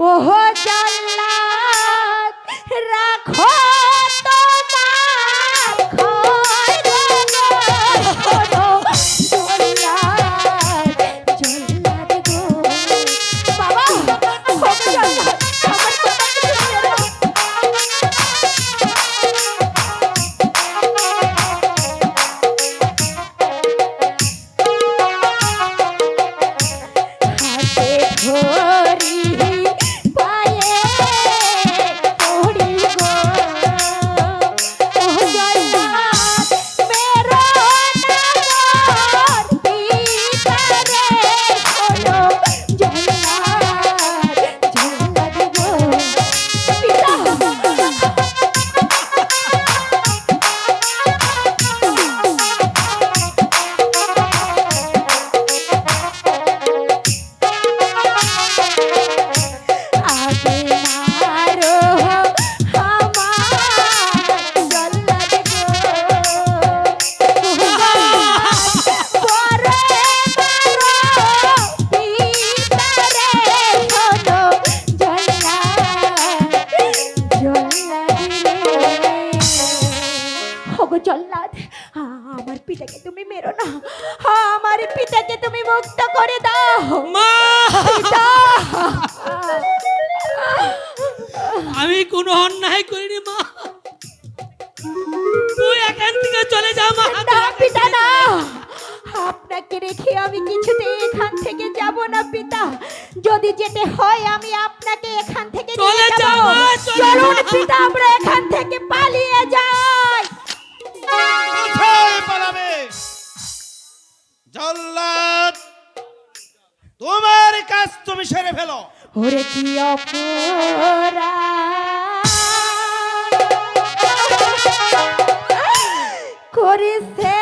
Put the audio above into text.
ওহো জল্লাদ রাখো তোমার খবর জল্লাদ জল্লাদ গো বাবা ওগো জল্লাদ আমার কথা জল্লাদ আমার পিতাকে তুমি মেরো না, আমার পিতাকে তুমি মুক্ত করে দাও মা। পিতা আমি কোনো অন্যায় করিনি মা, তুই এখান থেকে চলে যা মা। না পিতা না, আপনাকে রেখে আমি কিছুতে এখান থেকে যাব না পিতা, যদি যেতে হয় আমি আপনাকে এখান থেকে চলে যাও। চলুন পিতা আমরা এখান থেকে পালিয়ে যাই। কোথায় পালাবে জল্লাদ? তোমার কাজ তুমি সেরে ফেলো। ওরে কি অপরাধ করেছে